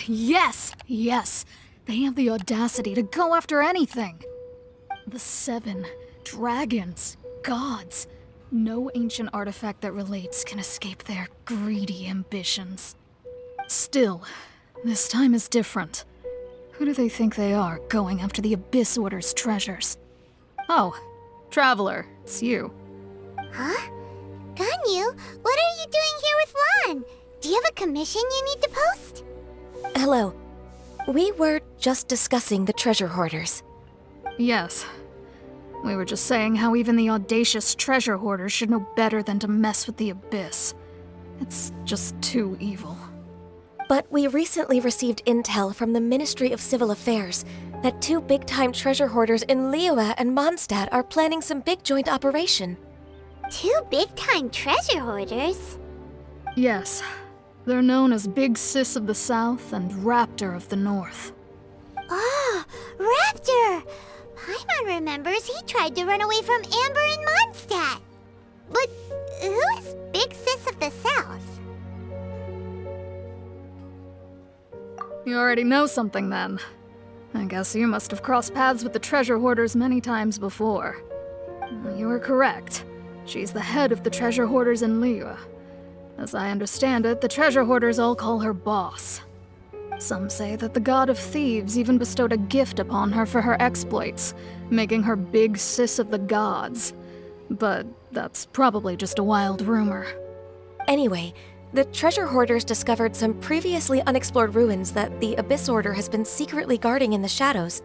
Yes! Yes! They have the audacity to go after anything! The 7 dragons, gods. No ancient artifact that relates can escape their greedy ambitions. Still, this time is different. Who do they think they are, going after the Abyss Order's treasures? Oh, Traveler, it's you. Huh? Ganyu, what are you doing here with Lan? Do you have a commission you need to post? Hello. We were just discussing the treasure hoarders. Yes. We were just saying how even the audacious treasure hoarders should know better than to mess with the Abyss. It's just too evil. But we recently received intel from the Ministry of Civil Affairs that 2 big-time treasure hoarders in Liyue and Mondstadt are planning some big joint operation. 2 big-time treasure hoarders? Yes. They're known as Big Sis of the South and Raptor of the North. Oh, Raptor! Paimon remembers he tried to run away from Amber in Mondstadt. But who is Big Sis of the South? You already know something then. I guess you must have crossed paths with the treasure hoarders many times before. You are correct. She's the head of the treasure hoarders in Liyue. As I understand it, the treasure hoarders all call her boss. Some say that the god of thieves even bestowed a gift upon her for her exploits, making her Big Sis of the gods. But that's probably just a wild rumor. Anyway, the treasure hoarders discovered some previously unexplored ruins that the Abyss Order has been secretly guarding in the shadows.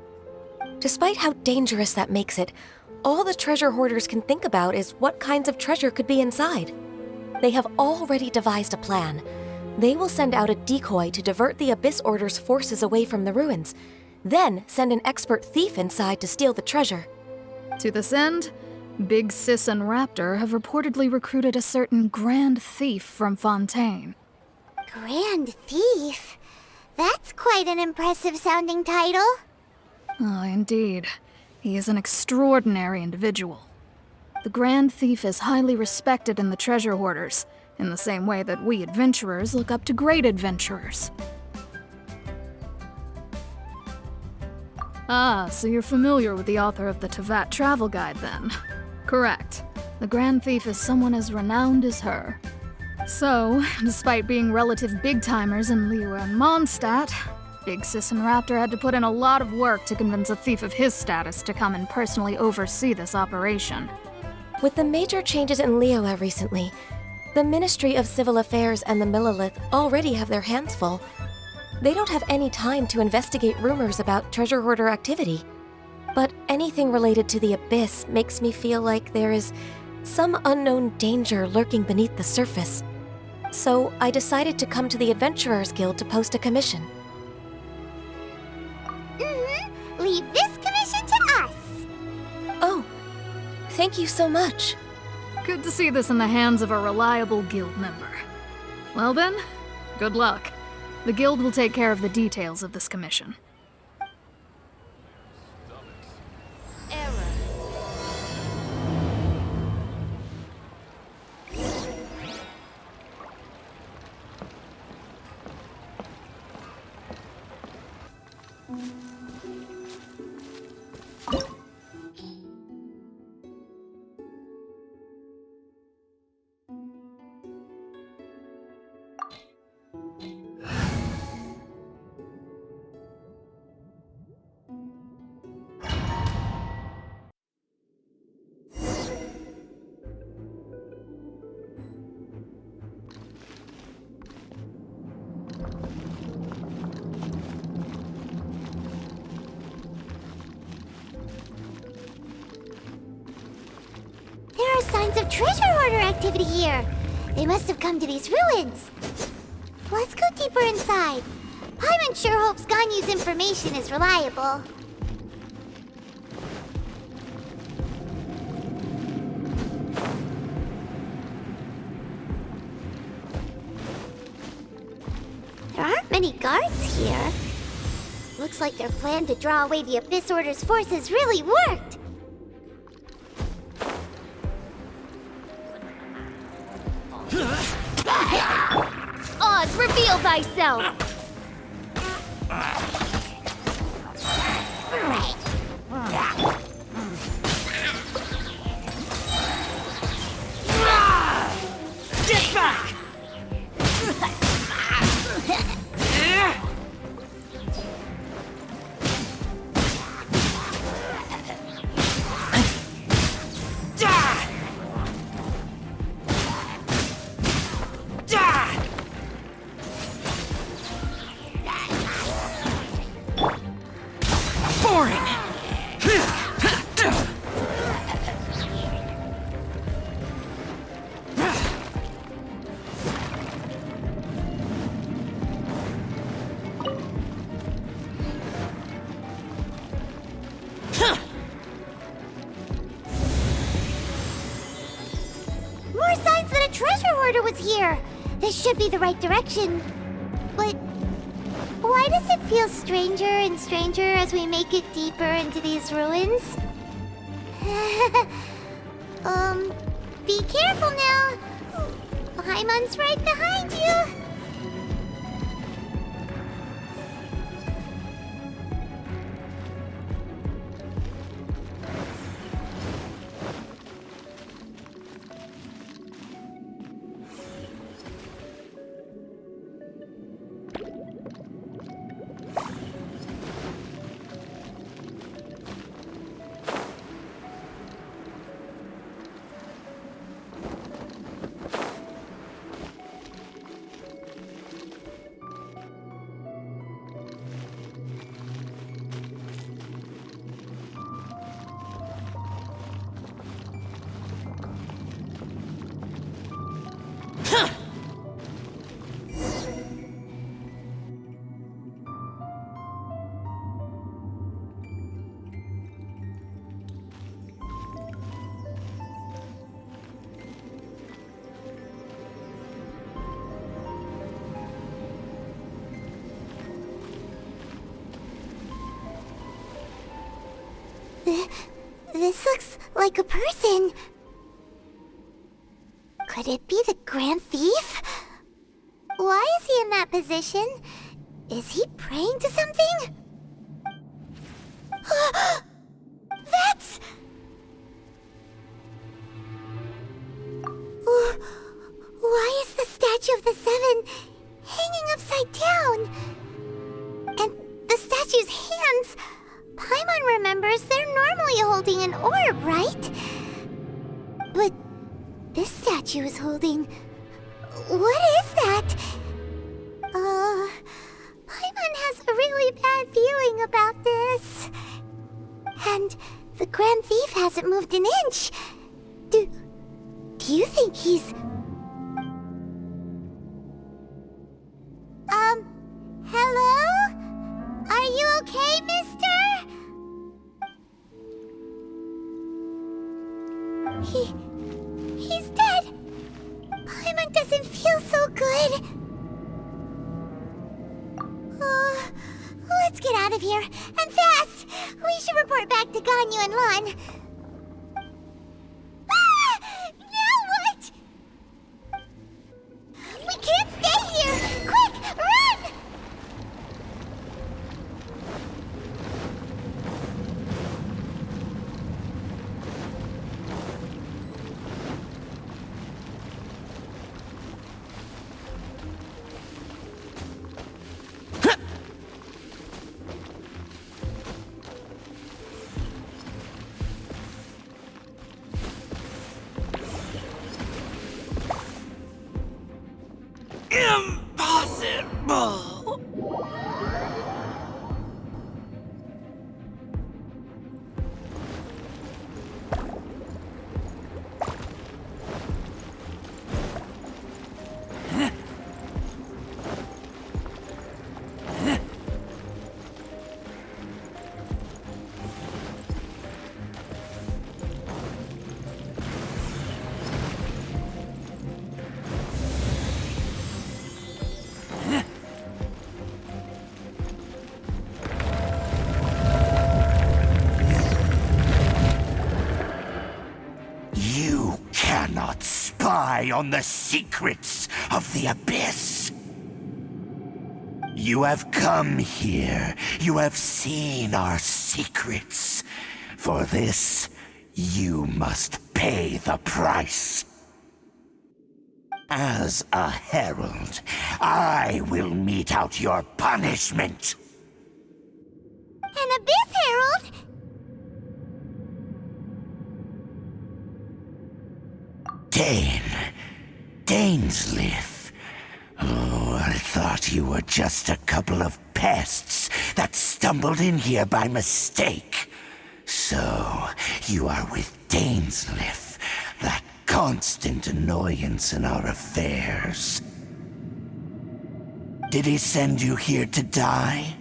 Despite how dangerous that makes it, all the treasure hoarders can think about is what kinds of treasure could be inside. They have already devised a plan. They will send out a decoy to divert the Abyss Order's forces away from the ruins, then send an expert thief inside to steal the treasure. To this end, Big Sis and Raptor have reportedly recruited a certain Grand Thief from Fontaine. Grand Thief? That's quite an impressive sounding title. Oh, indeed. He is an extraordinary individual. The Grand Thief is highly respected in the treasure hoarders, in the same way that we adventurers look up to great adventurers. Ah, so you're familiar with the author of the Teyvat travel guide then? Correct. The Grand Thief is someone as renowned as her. So, despite being relative big-timers in Liyue and Mondstadt, Big Sis and Raptor had to put in a lot of work to convince a thief of his status to come and personally oversee this operation. With the major changes in Liyue recently, the Ministry of Civil Affairs and the Millelith already have their hands full. They don't have any time to investigate rumors about treasure hoarder activity. But anything related to the Abyss makes me feel like there is some unknown danger lurking beneath the surface. So I decided to come to the Adventurers Guild to post a commission. Leave this commission to us. Oh, thank you so much. Good to see this in the hands of a reliable guild member. Well then, good luck. The guild will take care of the details of this commission. There are signs of treasure hoarder activity here. They must have come to these ruins. Let's go deeper inside. Paimon sure hopes Ganyu's information is reliable. There aren't many guards here. Looks like their plan to draw away the Abyss Order's forces really worked. Oz, reveal thyself! Get back! More signs that a treasure hoarder was here! This should be the right direction. But why does it feel stranger and stranger as we make it deeper into these ruins? Be careful now. Paimon's right behind you. This looks like a person. Could it be the Grand Thief? Why is he in that position? Is he praying to something? That's... Why is the statue of the Seven hanging upside down? And the statue's hands... Paimon remembers they're normally holding an orb, right? But this statue is holding... What is that? Paimon has a really bad feeling about this. And the Grand Thief hasn't moved an inch. Do you think he's... Hello? Are you okay, mister? He's dead. Paimon doesn't feel so good. Let's get out of here, and fast! We should report back to Ganyu and Lon. Now what? We can't stay here! Quick, run! Impossible! On the secrets of the Abyss. You have come here. You have seen our secrets. For this, you must pay the price. As a herald, I will mete out your punishment. An Abyss Herald? Dainsleif. Oh, I thought you were just a couple of pests that stumbled in here by mistake. So, you are with Dainsleif, that constant annoyance in our affairs. Did he send you here to die?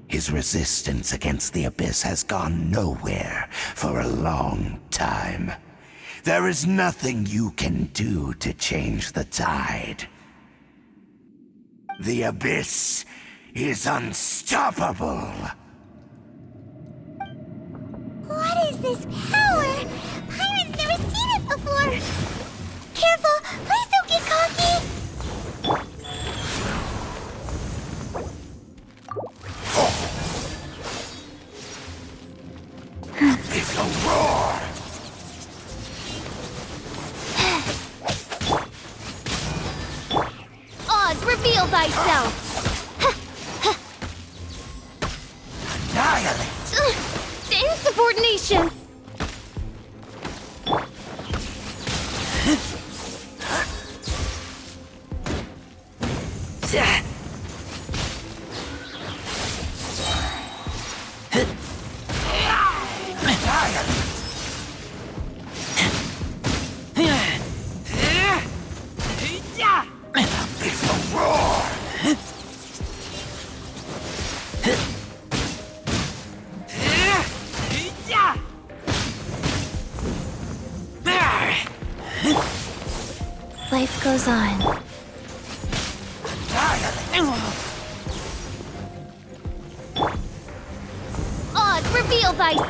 His resistance against the Abyss has gone nowhere for a long time. There is nothing you can do to change the tide. The Abyss is unstoppable. What is this power? Pirates never seen it before. Careful! Please don't get cocky! It's a roar! Oz, reveal thyself! Annihilate! Insubordination! It's a roar! Life goes on. Oz, reveal thyself!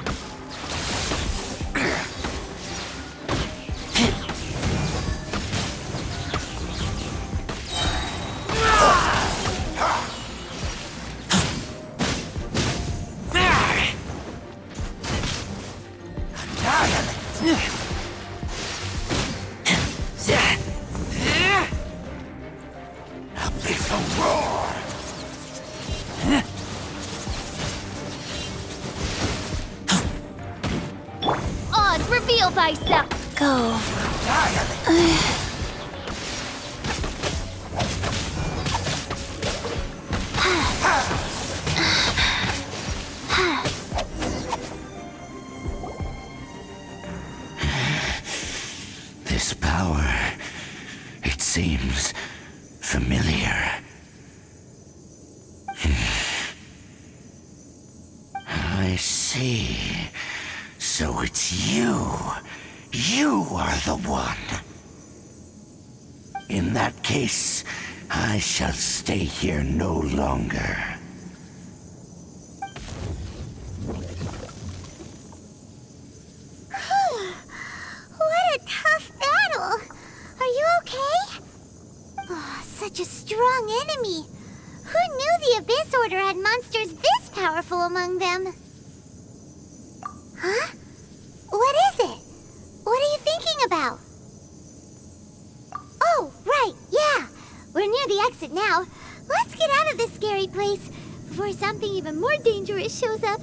It's a roar! Oz, reveal thyself! Go. This power, it seems familiar. I see. So it's you. You are the one. In that case, I shall stay here no longer. What a tough battle! Are you okay? Oh, such a strong enemy. Who knew the Abyss Order had monsters this powerful among them? Huh? What is it? What are you thinking about? Oh, right, yeah. We're near the exit now. Let's get out of this scary place before something even more dangerous shows up.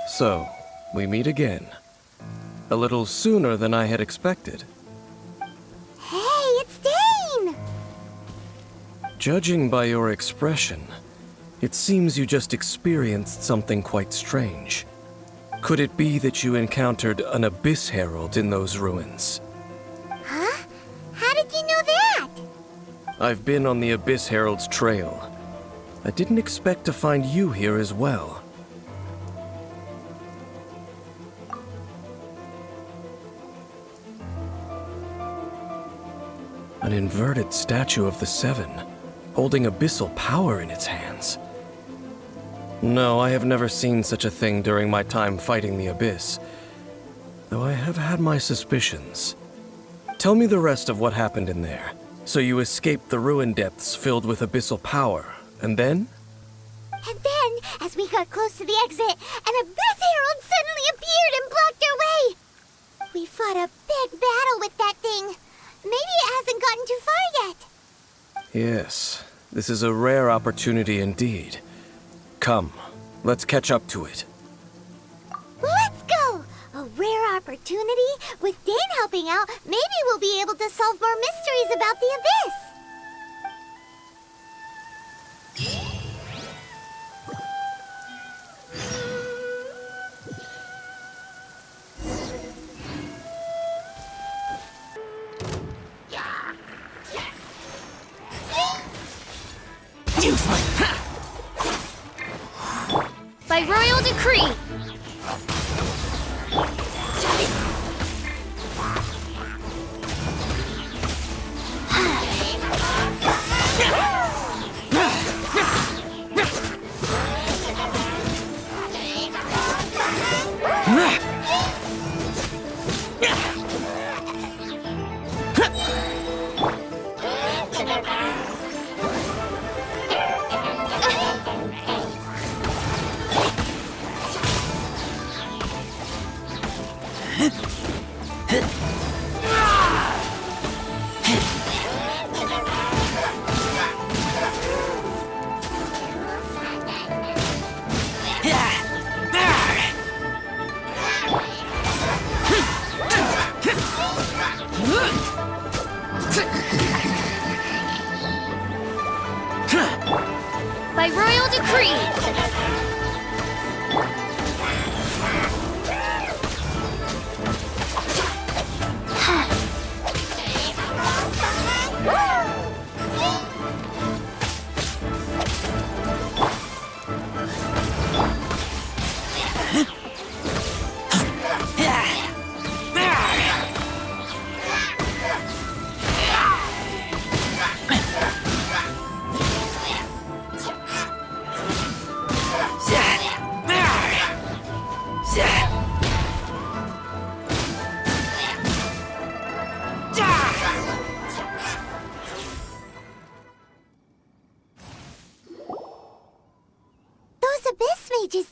So, we meet again. A little sooner than I had expected. Hey, it's Dane! Judging by your expression, it seems you just experienced something quite strange. Could it be that you encountered an Abyss Herald in those ruins? Huh? How did you know that? I've been on the Abyss Herald's trail. I didn't expect to find you here as well. An inverted statue of the Seven, holding abyssal power in its hands. No, I have never seen such a thing during my time fighting the Abyss. though I have had my suspicions. Tell me the rest of what happened in there. So you escaped the ruin depths filled with abyssal power, and then? And then, as we got close to the exit, an abyss herald suddenly appeared and blocked our way. We fought a big battle with that thing. Maybe it hasn't gotten too far yet. Yes, this is a rare opportunity indeed. Come, let's catch up to it. Let's go! A rare opportunity? With Dane helping out, maybe we'll be able to solve more mysteries about the abyss. By royal decree! By royal decree!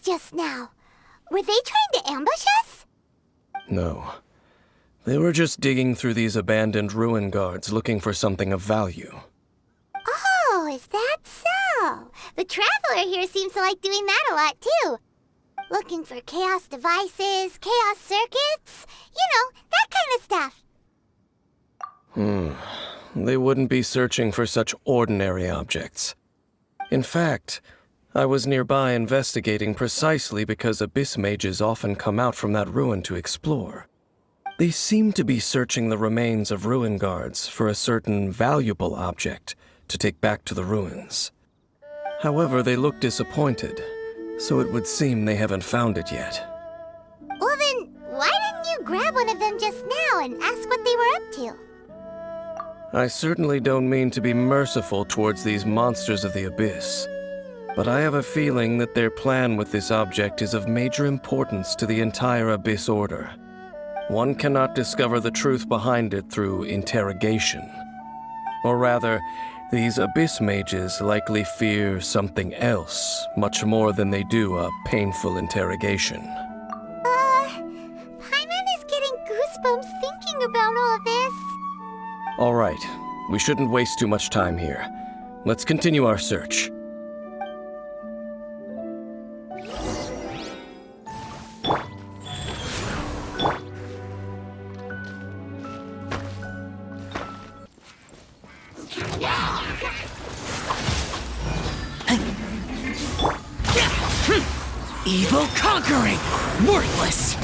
Just now. Were they trying to ambush us? No. They were just digging through these abandoned ruin guards looking for something of value. Oh, is that so? The Traveler here seems to like doing that a lot, too. Looking for chaos devices, chaos circuits, you know, that kind of stuff. They wouldn't be searching for such ordinary objects. In fact, I was nearby investigating precisely because abyss mages often come out from that ruin to explore. They seem to be searching the remains of ruin guards for a certain valuable object to take back to the ruins. However, they look disappointed, so it would seem they haven't found it yet. Well then, why didn't you grab one of them just now and ask what they were up to? I certainly don't mean to be merciful towards these monsters of the abyss. But I have a feeling that their plan with this object is of major importance to the entire Abyss Order. One cannot discover the truth behind it through interrogation. Or rather, these Abyss mages likely fear something else, much more than they do a painful interrogation. Paimon is getting goosebumps thinking about all this. All right, we shouldn't waste too much time here. Let's continue our search. Evil conquering! Worthless!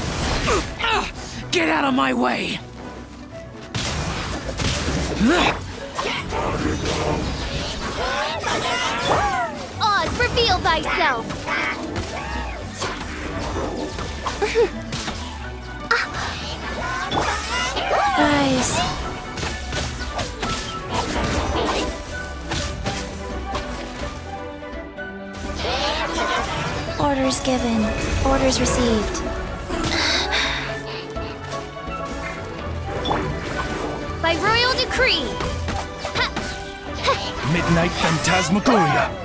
Get out of my way! Oz, reveal thyself! Guys. Orders given. Orders received. royal decree! Midnight Phantasmagoria.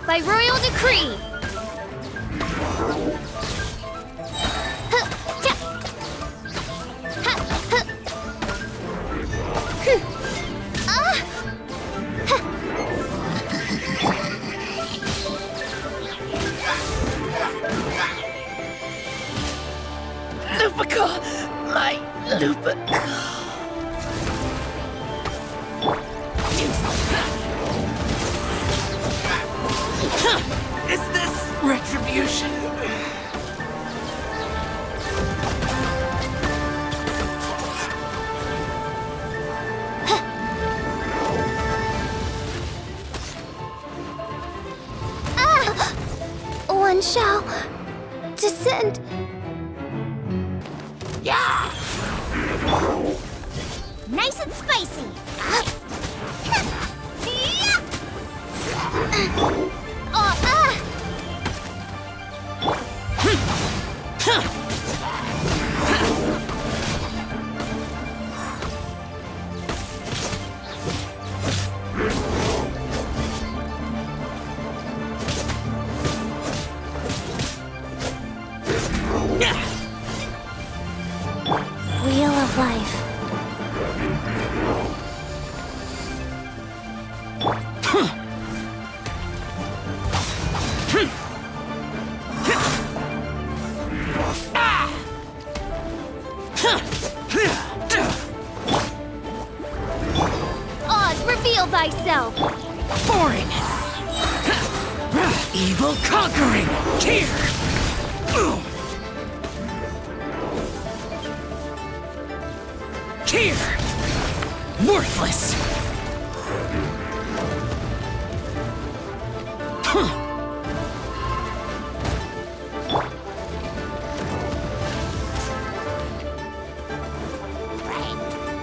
By royal decree! Lupica! My Lupica! Is this retribution? One shall descend. Yeah! Nice and spicy. Wheel of life. Oz, reveal thyself. Boring! Evil conquering! Here! Here! Worthless!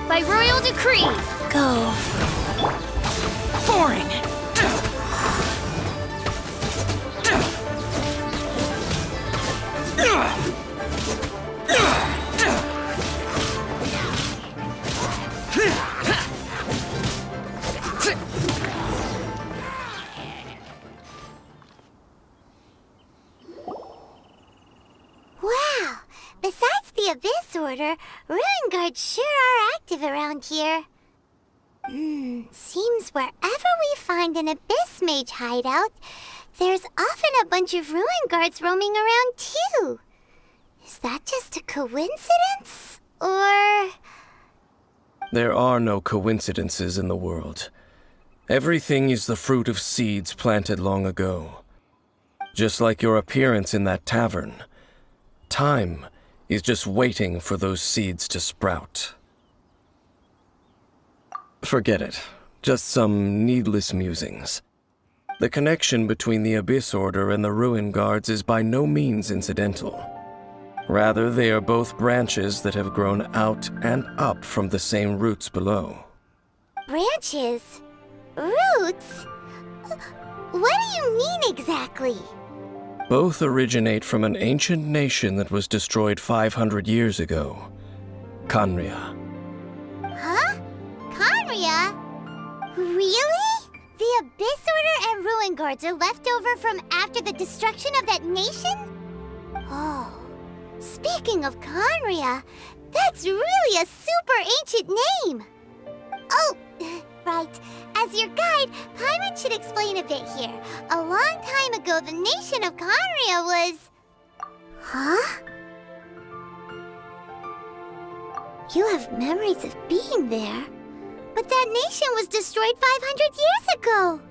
By royal decree. Go. Boring! Wow! Besides the Abyss Order, Ruin Guards sure are active around here. Seems wherever we find an Abyss Mage hideout, there's often a bunch of Ruin Guards roaming around too. Is that just a coincidence? Or... There are no coincidences in the world. Everything is the fruit of seeds planted long ago. Just like your appearance in that tavern. Time is just waiting for those seeds to sprout. Forget it. Just some needless musings. The connection between the Abyss Order and the Ruin Guards is by no means incidental. Rather, they are both branches that have grown out and up from the same roots below. branches? Roots? What do you mean exactly? Both originate from an ancient nation that was destroyed 500 years ago. Khaenri'ah. Huh? Khaenri'ah? Really? The Abyss Order and Ruin Guards are left over from after the destruction of that nation? Oh. Speaking of Khaenri'ah, that's really a super ancient name! Oh, right. As your guide, Paimon should explain a bit here. A long time ago, the nation of Conria was... Huh? You have memories of being there. But that nation was destroyed 500 years ago.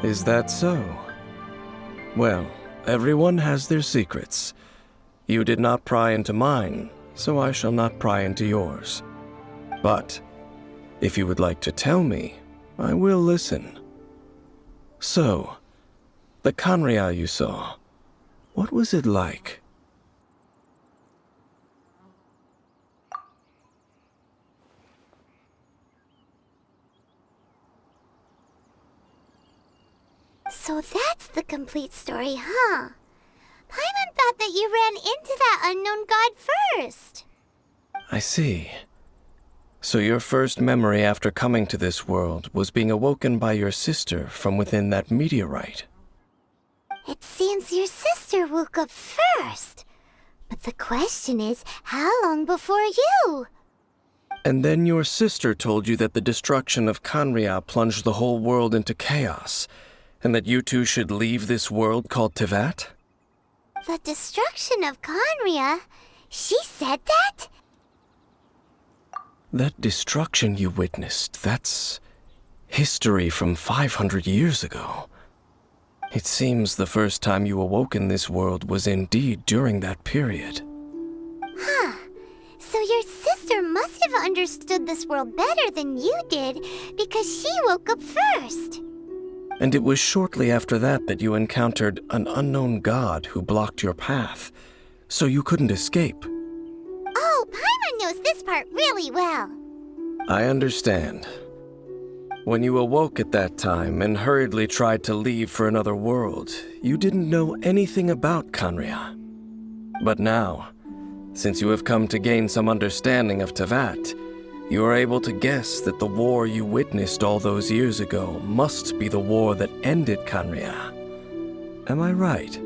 Is that so? Well, everyone has their secrets. You did not pry into mine, so I shall not pry into yours. But if you would like to tell me, I will listen. So, the Conria you saw, what was it like? So that's the complete story, huh? Paimon thought that you ran into that unknown god first. I see. So your first memory after coming to this world was being awoken by your sister from within that meteorite. It seems your sister woke up first. But the question is, how long before you? And then your sister told you that the destruction of Conria plunged the whole world into chaos, and that you two should leave this world called Teyvat? The destruction of Conria? She said that? That destruction you witnessed, that's history from 500 years ago. It seems the first time you awoke in this world was indeed during that period. Huh. So your sister must have understood this world better than you did, because she woke up first. And it was shortly after that you encountered an unknown god who blocked your path, so you couldn't escape. Oh, Paimon knows this part really well. I understand. When you awoke at that time and hurriedly tried to leave for another world, you didn't know anything about Conria. But now, since you have come to gain some understanding of Teyvat, you are able to guess that the war you witnessed all those years ago must be the war that ended Conria. Am I right?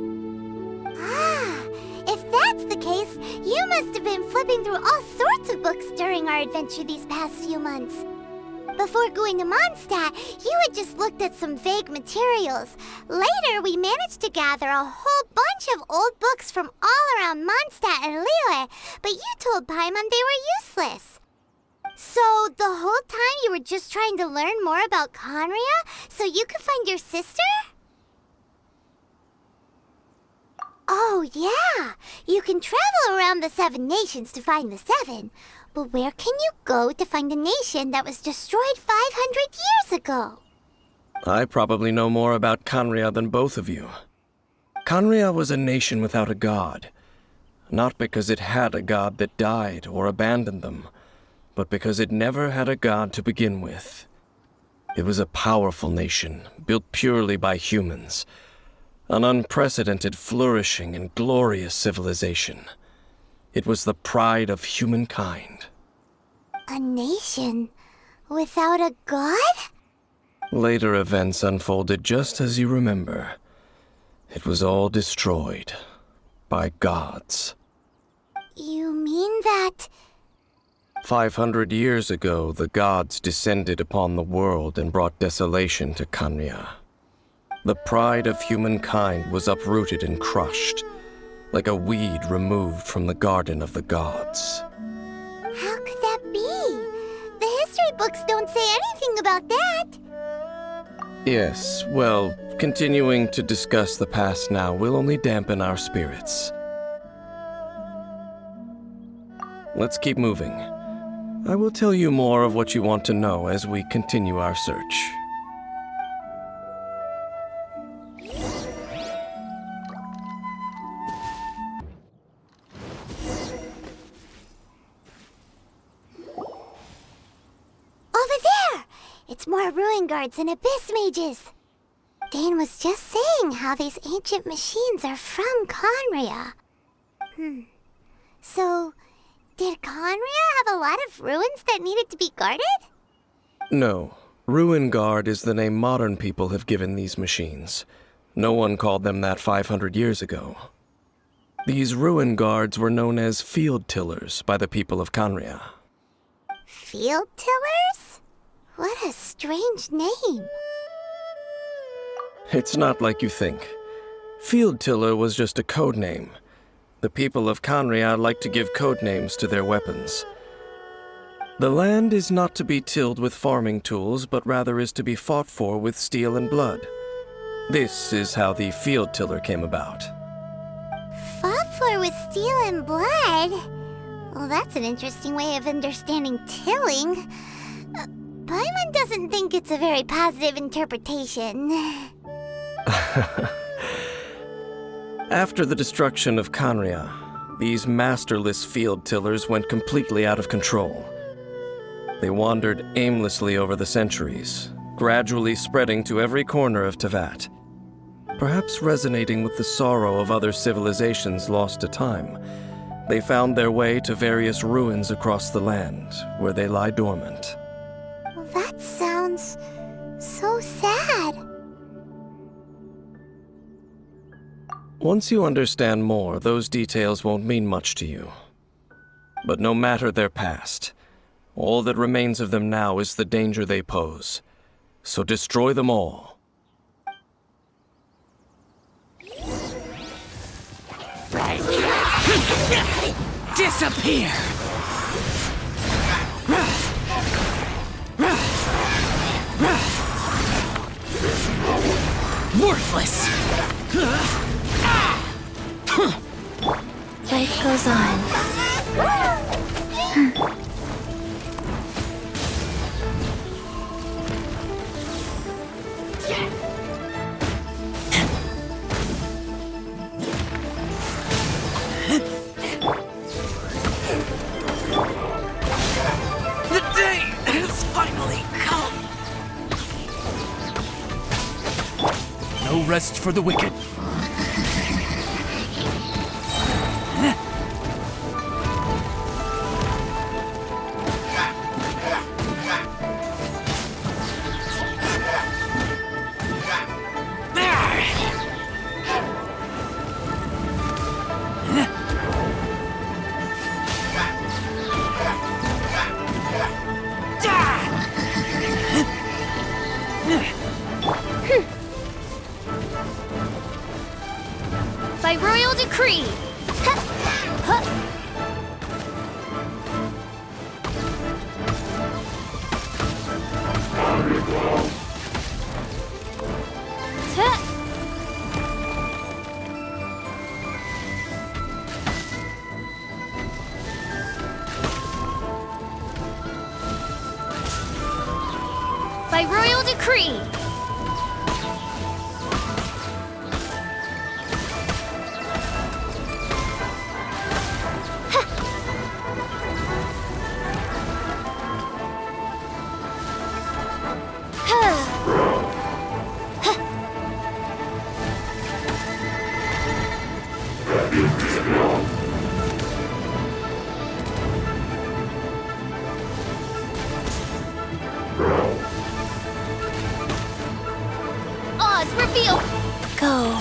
Ah, if that's the case, you must have been flipping through all sorts of books during our adventure these past few months. Before going to Mondstadt, you had just looked at some vague materials. Later, we managed to gather a whole bunch of old books from all around Mondstadt and Liyue, but you told Paimon they were useless. So, the whole time you were just trying to learn more about Conria so you could find your sister? Oh, yeah. You can travel around the 7 nations to find the 7. But where can you go to find a nation that was destroyed 500 years ago? I probably know more about Conria than both of you. Conria was a nation without a god. Not because it had a god that died or abandoned them, but because it never had a god to begin with. It was a powerful nation, built purely by humans. An unprecedented, flourishing, and glorious civilization. It was the pride of humankind. A nation without a god? Later events unfolded just as you remember. It was all destroyed by gods. You mean that... 500 years ago, the gods descended upon the world and brought desolation to Conria. The pride of humankind was uprooted and crushed, like a weed removed from the garden of the gods. How could that be? The history books don't say anything about that. Yes, well, continuing to discuss the past now will only dampen our spirits. Let's keep moving. I will tell you more of what you want to know as we continue our search. Over there! It's more ruin guards and abyss mages. Dane was just saying how these ancient machines are from Conria. So, did Conria have a lot of ruins that needed to be guarded? No. Ruin Guard is the name modern people have given these machines. No one called them that 500 years ago. These Ruin Guards were known as field tillers by the people of Conria. Field tillers? What a strange name. It's not like you think. Field Tiller was just a code name. The people of Canria like to give code names to their weapons. The land is not to be tilled with farming tools, but rather is to be fought for with steel and blood. This is how the Field Tiller came about. Fought for with steel and blood? Well, that's an interesting way of understanding tilling. Paimon doesn't think it's a very positive interpretation. After the destruction of Canria, these masterless field tillers went completely out of control. They wandered aimlessly over the centuries, gradually spreading to every corner of Teyvat. Perhaps resonating with the sorrow of other civilizations lost to time, they found their way to various ruins across the land, where they lie dormant. Well, that sounds so sad. Once you understand more, those details won't mean much to you. But no matter their past, all that remains of them now is the danger they pose. So destroy them all. Disappear! Worthless! Life goes on. The day has finally come! No rest for the wicked. By royal decree. By royal decree. Oz, reveal! Go.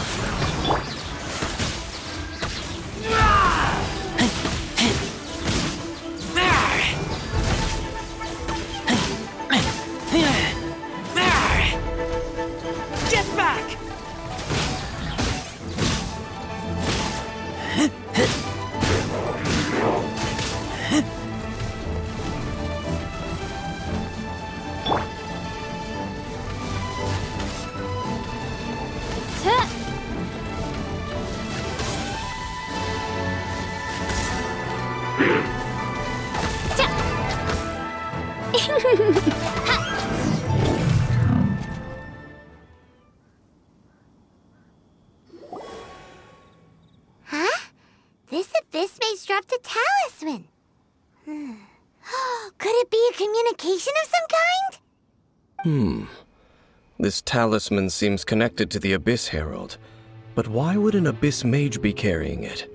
Get back! Huh? This abyss maze dropped a talisman. Could it be a communication of some kind? This talisman seems connected to the Abyss Herald. But why would an Abyss Mage be carrying it?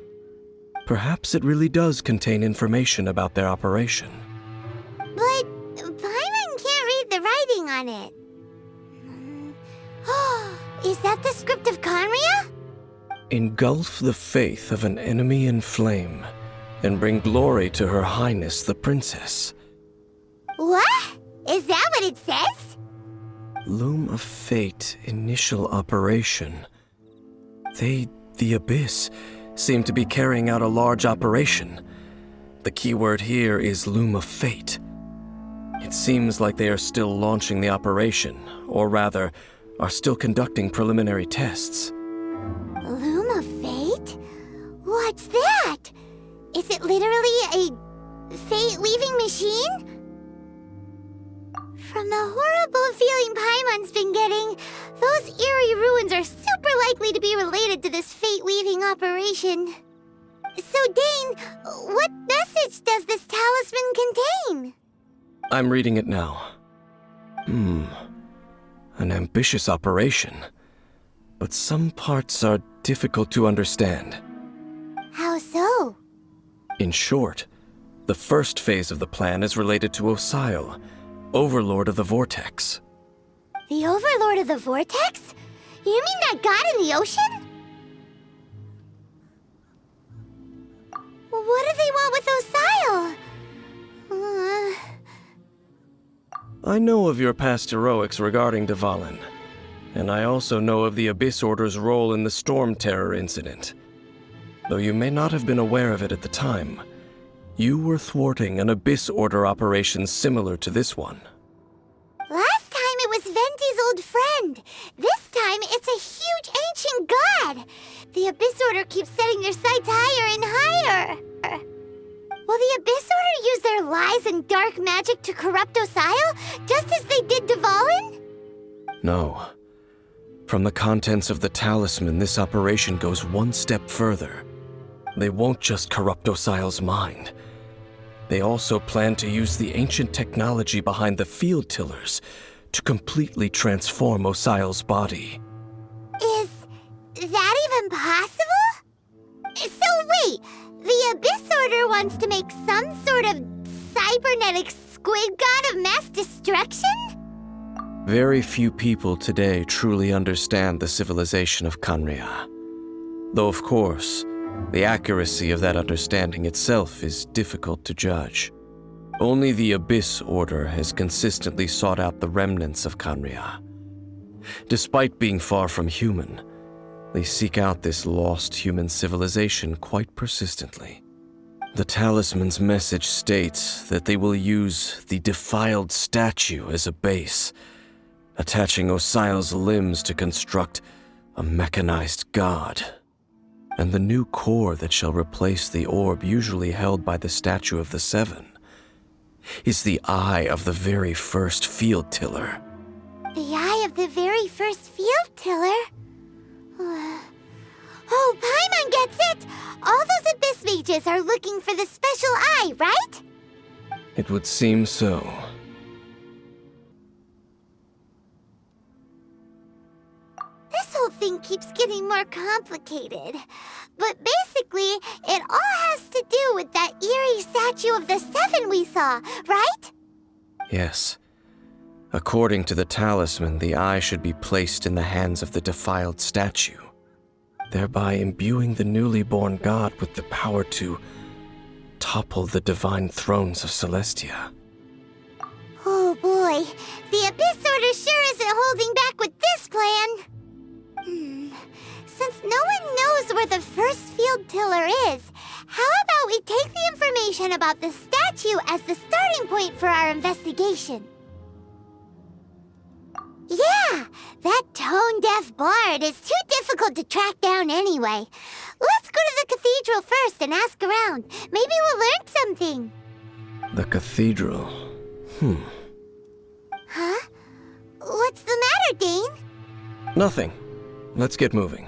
Perhaps it really does contain information about their operation. But Paimon can't read the writing on it. Is that the script of Canria? Engulf the faith of an enemy in flame, and bring glory to Her Highness the Princess. What? Is that what it says? Loom of Fate initial operation. They, the Abyss, seem to be carrying out a large operation. The keyword here is Loom of Fate. It seems like they are still launching the operation, or rather, are still conducting preliminary tests. Loom of Fate? What's that? Is it literally a fate-weaving machine? From the horrible feeling Paimon's been getting, those eerie ruins are super likely to be related to this fate-weaving operation. So, Dane, what message does this talisman contain? I'm reading it now. An ambitious operation. But some parts are difficult to understand. How so? In short, the first phase of the plan is related to Osile, Overlord of the Vortex. The Overlord of the Vortex? You mean that god in the ocean? What do they want with Osile? I know of your past heroics regarding Dvalin, and I also know of the Abyss Order's role in the Storm Terror incident. Though you may not have been aware of it at the time, you were thwarting an Abyss Order operation similar to this one. Last time it was Venti's old friend. This time it's a huge ancient god. The Abyss Order keeps setting their sights higher and higher. Will the Abyss Order use their lies and dark magic to corrupt Osile, just as they did Dvalin? No. From the contents of the talisman, this operation goes one step further. They won't just corrupt Osile's mind. They also plan to use the ancient technology behind the field tillers to completely transform Osile's body. Is that even possible? So wait, the Abyss Order wants to make some sort of cybernetic squid god of mass destruction? Very few people today truly understand the civilization of Khaenri'ah. Though of course, the accuracy of that understanding itself is difficult to judge. Only the Abyss Order has consistently sought out the remnants of Khaenri'ah. Despite being far from human, they seek out this lost human civilization quite persistently. The talisman's message states that they will use the defiled statue as a base, attaching Osile's limbs to construct a mechanized god. And the new core that shall replace the orb usually held by the Statue of the Seven is the eye of the very first field tiller. The eye of the very first field tiller? Oh, Paimon gets it! All those Abyss mages are looking for the special eye, right? It would seem so. This whole thing keeps getting more complicated. But basically, it all has to do with that eerie statue of the Seven we saw, right? Yes. According to the talisman, the eye should be placed in the hands of the defiled statue, thereby imbuing the newly born god with the power to topple the divine thrones of Celestia. Oh boy, the Abyss Order sure isn't holding back with this plan. Since no one knows where the first field tiller is, how about we take the information about the statue as the starting point for our investigation? Yeah, that tone-deaf bard is too difficult to track down anyway. Let's go to the cathedral first and ask around. Maybe we'll learn something. The cathedral. Huh? What's the matter, Dane? Nothing. Let's get moving.